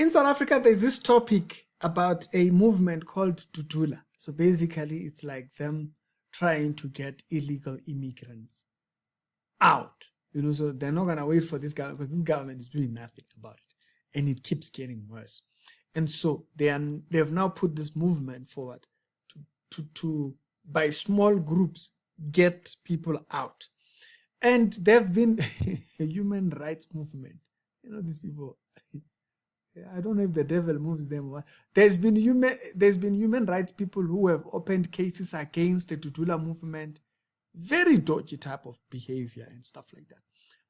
in South Africa, there's this topic about a movement called Dudula. So basically, it's like them trying to get illegal immigrants out. So they're not gonna wait for this government because this government is doing nothing about it, and it keeps getting worse. And so they have now put this movement forward to by small groups get people out. And they've been a human rights movement. These people. I don't know if the devil moves them. There's been human rights people who have opened cases against the Dudula movement. Very dodgy type of behavior and stuff like that.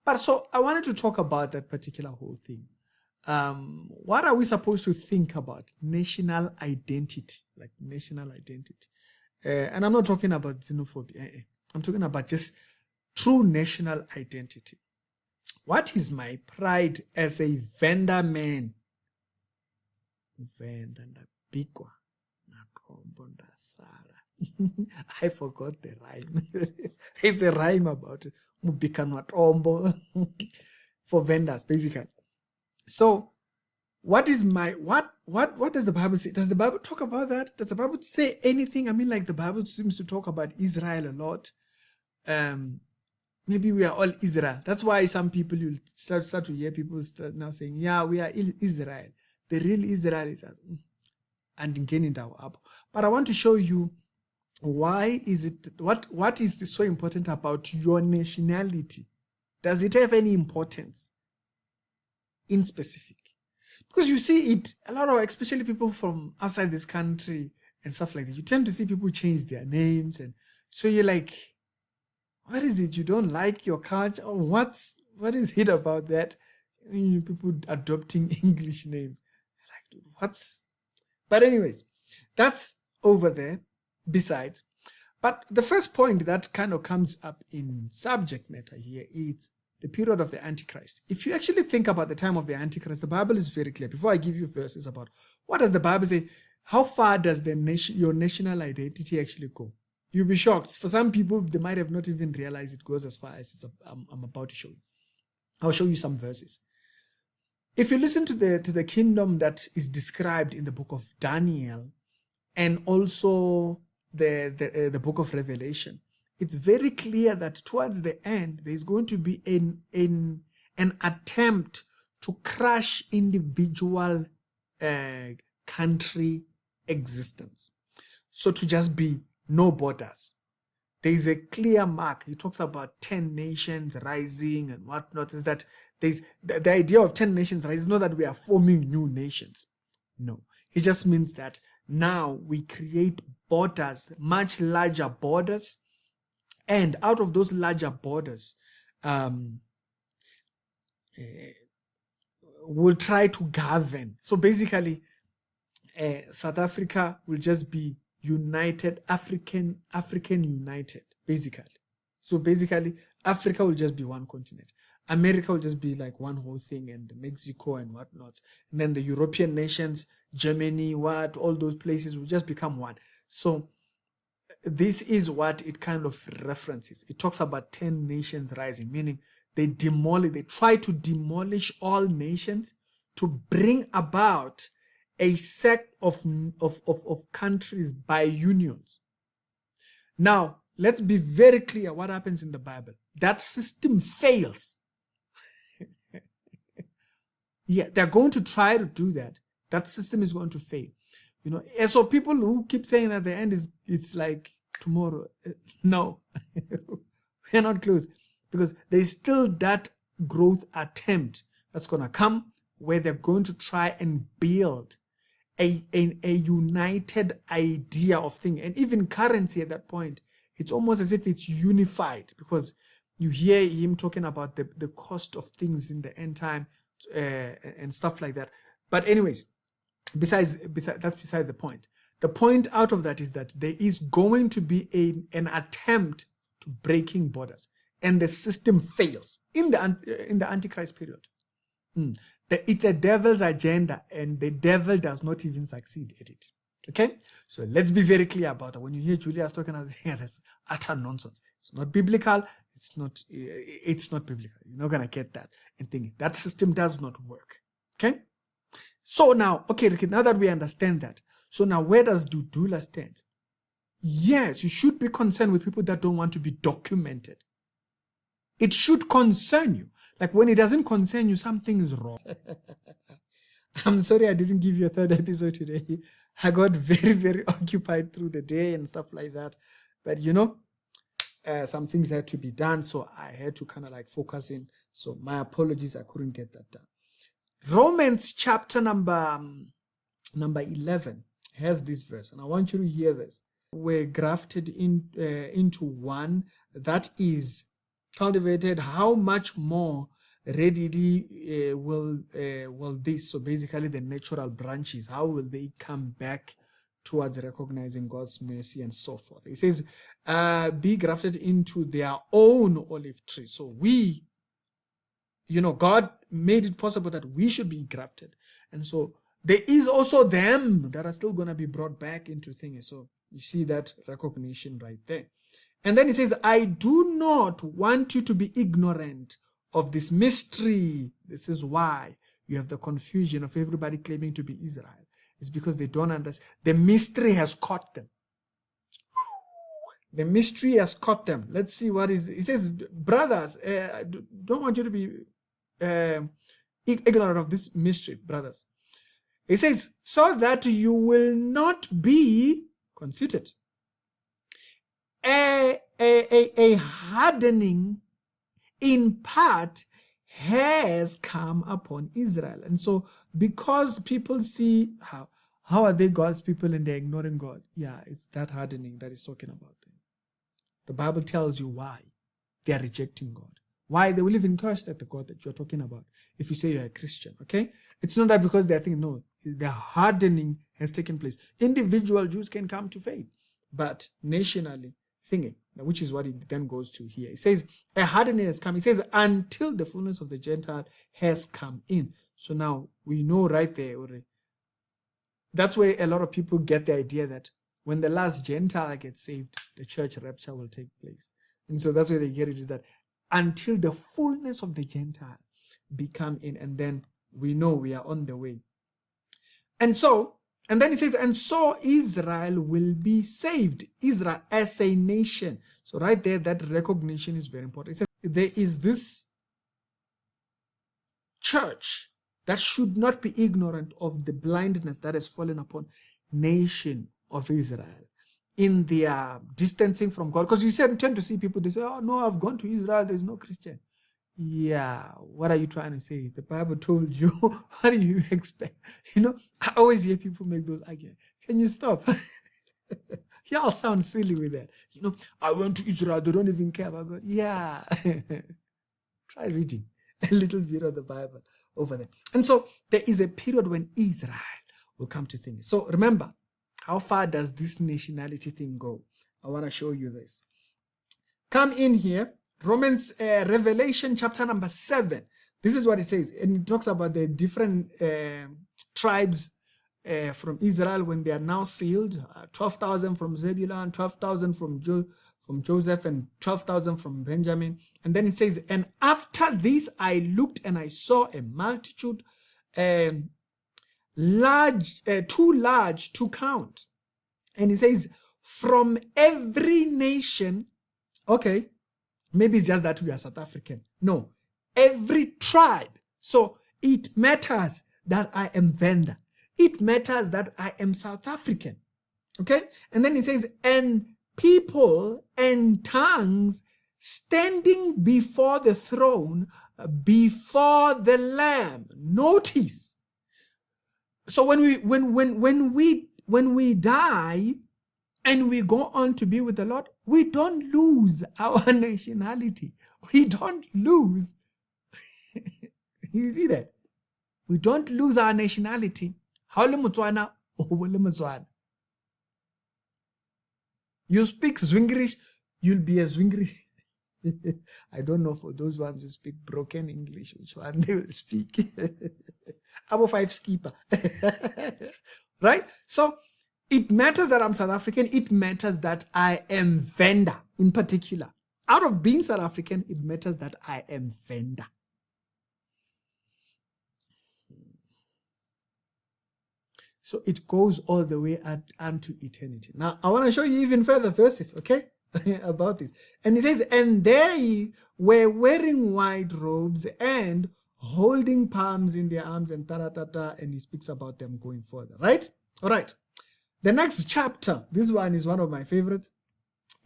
But so I wanted to talk about that particular whole thing. What are we supposed to think about national identity? Like national identity. And I'm not talking about xenophobia. I'm talking about just true national identity. What is my pride as a Venda man? Venda ndabikwa nakombo ndasara. I forgot the rhyme. It's a rhyme about mubika nwatombo for vendors, basically. So, what is my what does the Bible say? Does the Bible talk about that? Does the Bible say anything? I mean, like the Bible seems to talk about Israel a lot. Maybe we are all Israel. That's why some people you start to hear people start now saying, "Yeah, we are Israel." The real Israel is and gaining our up. But I want to show you why is it what is so important about your nationality? Does it have any importance in specific? Because you see it a lot of, especially people from outside this country and stuff like that. You tend to see people change their names, and so you're like, what is it? You don't like your culture? Or what is it about that? People adopting English names. Like, what's... But anyways, that's over there. Besides, but the first point that kind of comes up in subject matter here is the period of the Antichrist. If you actually think about the time of the Antichrist, the Bible is very clear. Before I give you verses about what does the Bible say, how far does your national identity actually go? You'll be shocked. For some people, they might have not even realized it goes as far as I'm about to show you. I'll show you some verses. If you listen to the kingdom that is described in the book of Daniel and also the book of Revelation, it's very clear that towards the end, there's going to be an attempt to crush individual country existence. So to just be no borders. There is a clear mark. He talks about 10 nations rising and whatnot. Is that there's the idea of 10 nations rising is not that we are forming new nations. No. It just means that now we create borders, much larger borders, and out of those larger borders, we'll try to govern. So basically, South Africa will just be United African United, basically. So basically, Africa will just be one continent. America will just be like one whole thing, and Mexico and whatnot. And then the European nations, Germany, all those places will just become one. So this is what it kind of references. It talks about 10 nations rising, meaning they try to demolish all nations to bring about a set of countries by unions. Now, let's be very clear what happens in the Bible. That system fails. Yeah, they're going to try to do that. That system is going to fail. And so people who keep saying that the end it's like tomorrow. No, we're not close, because there's still that growth attempt that's going to come where they're going to try and build a united idea of thing, and even currency at that point. It's almost as if it's unified, because you hear him talking about the cost of things in the end time and stuff like that. But anyways, besides that's beside the point. The point out of that is that there is going to be an attempt to breaking borders, and the system fails in the Antichrist period. It's a devil's agenda, and the devil does not even succeed at it. Okay, so let's be very clear about that. When you hear Julius talking about that's utter nonsense. It's not biblical. It's not biblical. You're not gonna get that and think that system does not work. Okay, So now, okay, now that we understand that, so now where does Dudula stand? Yes, you should be concerned with people that don't want to be documented. It should concern you. Like when it doesn't concern you, something is wrong. I'm sorry I didn't give you a third episode today. I got very, very occupied through the day and stuff like that. But some things had to be done, so I had to kind of like focus in. So my apologies, I couldn't get that done. Romans chapter number 11 has this verse, and I want you to hear this. We're grafted into one that is cultivated. How much more readily will this? So basically, the natural branches, how will they come back towards recognizing God's mercy and so forth? It says, be grafted into their own olive tree. So we, God made it possible that we should be grafted. And so there is also them that are still going to be brought back into things. So you see that recognition right there. And then he says, I do not want you to be ignorant of this mystery. This is why you have the confusion of everybody claiming to be Israel. It's because they don't understand. The mystery has caught them. The mystery has caught them. Let's see what is. It says, brothers, don't want you to be ignorant of this mystery, brothers. It says, so that you will not be conceited. A hardening in part has come upon Israel. And so because people see how are they God's people and they're ignoring God? Yeah, it's that hardening that he's talking about. The Bible tells you why they are rejecting God. Why they will even curse at the God that you're talking about if you say you're a Christian, okay? It's not that because they're thinking, no, the hardening has taken place. Individual Jews can come to faith, but nationally, thinking, which is what it then goes to here. It says, a hardening has come. It says, until the fullness of the Gentile has come in. So now we know right there already. That's where a lot of people get the idea that when the last Gentile gets saved, the church rapture will take place. And so that's where they get it, is that until the fullness of the Gentile become in, and then we know we are on the way. And then it says, and so Israel will be saved. Israel as a nation. So right there, that recognition is very important. It says there is this church that should not be ignorant of the blindness that has fallen upon nation of Israel in their distancing from God. Because you tend to see people, they say, oh no, I've gone to Israel, there's no Christian. Yeah, what are you trying to say? The Bible told you. What do you expect? I always hear people make those arguments. Can you stop? Y'all sound silly with that. I went to Israel, they don't even care about God. Yeah. Try reading a little bit of the Bible over there. And so there is a period when Israel will come to things. So remember, how far does this nationality thing go? I want to show you this. Come in here. Revelation chapter number 7. This is what it says. And it talks about the different tribes from Israel when they are now sealed. 12,000 from Zebulun, 12,000 from Joseph, and 12,000 from Benjamin. And then it says, and after this I looked and I saw a multitude too large to count. And it says, from every nation, okay, maybe it's just that we are South African. No, every tribe. So it matters that I am Venda. It matters that I am South African. Okay? And then it says, and people and tongues standing before the throne, before the Lamb. Notice. So when we die and we go on to be with the Lord, we don't lose our nationality. We don't lose. You see that? We don't lose our nationality. You speak Zwingrish, you'll be a Zwingrish. I don't know for those ones who speak broken English, which one they will speak. Abo 5 skipper. Right? So it matters that I'm South African. It matters that I am Venda in particular. Out of being South African, it matters that I am Venda. So it goes all the way unto eternity. Now, I want to show you even further verses, okay, about this. And it says, and they were wearing white robes and holding palms in their arms and ta-ta-ta-ta, and he speaks about them going further, right? All right. The next chapter, this one is one of my favorites,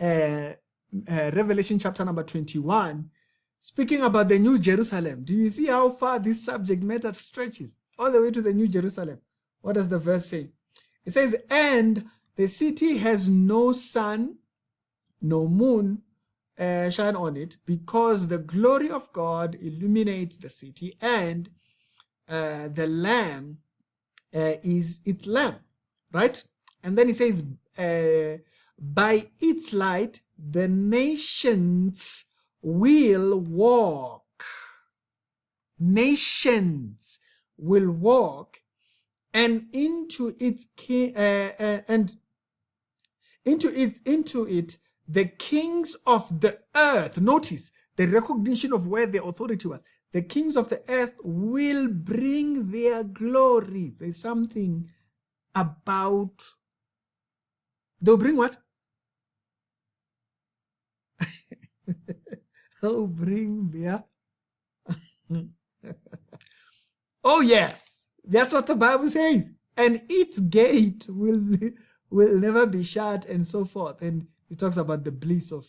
Revelation chapter number 21, speaking about the New Jerusalem. Do you see how far this subject matter stretches? All the way to the New Jerusalem. What does the verse say? It says, and the city has no sun, no moon shine on it, because the glory of God illuminates the city, and the Lamb is its lamp, right? And then it says, by its light, the nations will walk. Nations will walk, and into its into it the kings of the earth. Notice the recognition of where the authority was. The kings of the earth will bring their glory. There's something about, they'll bring what? They'll bring their oh yes, that's what the Bible says. And its gate will never be shut, and so forth. And it talks about the bliss of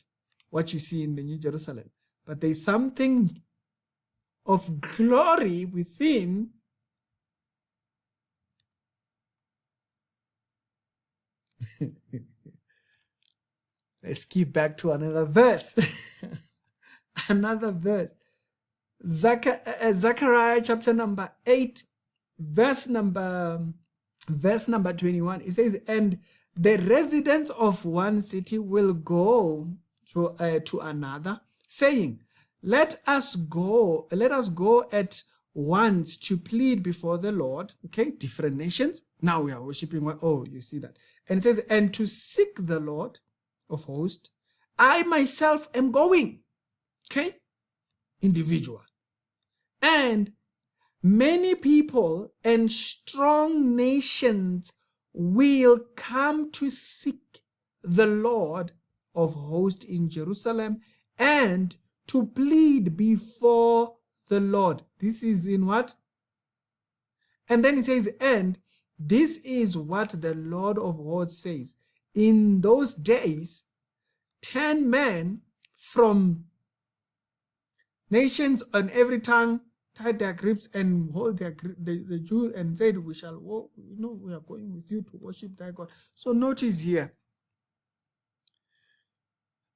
what you see in the New Jerusalem. But there's something of glory within let's skip back to another verse. Another verse. Zechariah chapter number 8, verse number 21. It says, and the residents of one city will go to another, saying, let us go at once to plead before the Lord. Okay, different nations. Now we are worshiping one. Oh, you see that. And it says, and to seek the Lord of hosts, I myself am going. Okay, individual. And many people and strong nations will come to seek the Lord of hosts in Jerusalem and to plead before the Lord. This is in what? And then it says, and this is what the Lord of hosts says. In those days, 10 men from nations on every tongue tied their grips and hold the Jews and said, we shall walk, we are going with you to worship thy God. So notice here,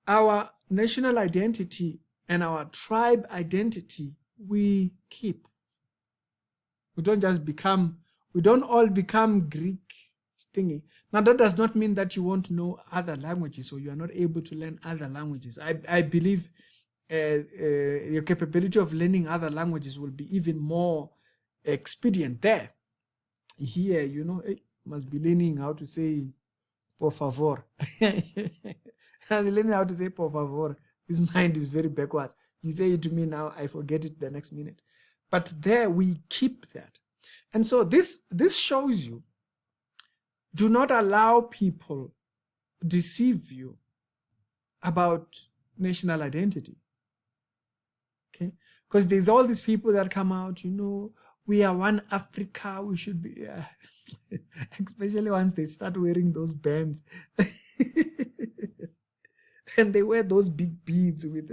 our national identity and our tribe identity we keep. We don't all become Greek thingy. Now that does not mean that you won't know other languages or you are not able to learn other languages. I believe your capability of learning other languages will be even more expedient there. Here, must be learning how to say por favor. Learning how to say por favor. His mind is very backwards. You say it to me now, I forget it the next minute. But there we keep that. And so this shows you, do not allow people deceive you about national identity. Okay, because there's all these people that come out, we are one Africa, we should be, especially once they start wearing those bands. And they wear those big beads with,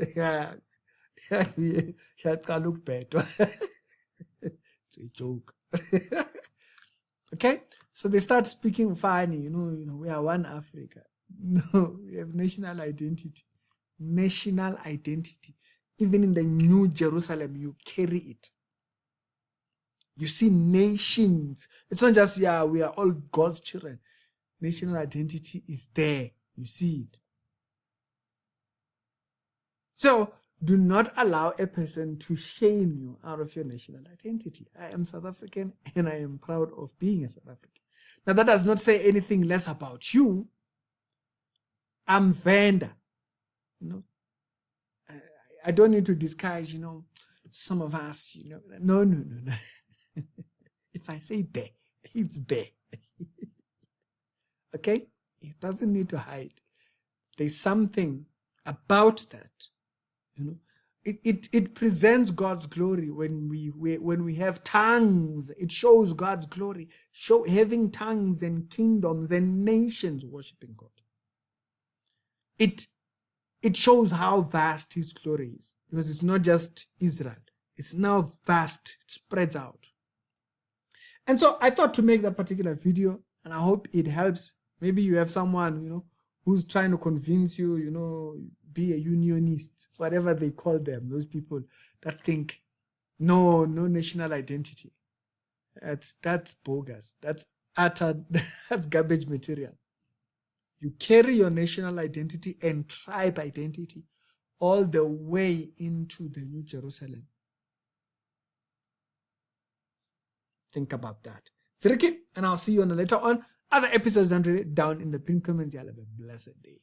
look better. It's a joke. Okay, so they start speaking funny, we are one Africa. No, we have national identity. National identity. Even in the New Jerusalem, you carry it. You see nations. It's not just, we are all God's children. National identity is there. You see it. So, do not allow a person to shame you out of your national identity. I am South African and I am proud of being a South African. Now, that does not say anything less about you. I'm Venda. I don't need to disguise, some of us, no. If I say there, it's there. Okay? It doesn't need to hide. There's something about that. You know, it presents God's glory when we have tongues. It shows God's glory. Having tongues and kingdoms and nations worshiping God. It shows how vast His glory is, because it's not just Israel. It's now vast. It spreads out. And so I thought to make that particular video, and I hope it helps. Maybe you have someone, who's trying to convince you, be a unionist, whatever they call them, those people that think, no national identity. That's bogus. That's utter, that's garbage material. You carry your national identity and tribe identity all the way into the New Jerusalem. Think about that. It's Ricky, and I'll see you on the later on other episodes down in the pinned comments. Y'all have a blessed day.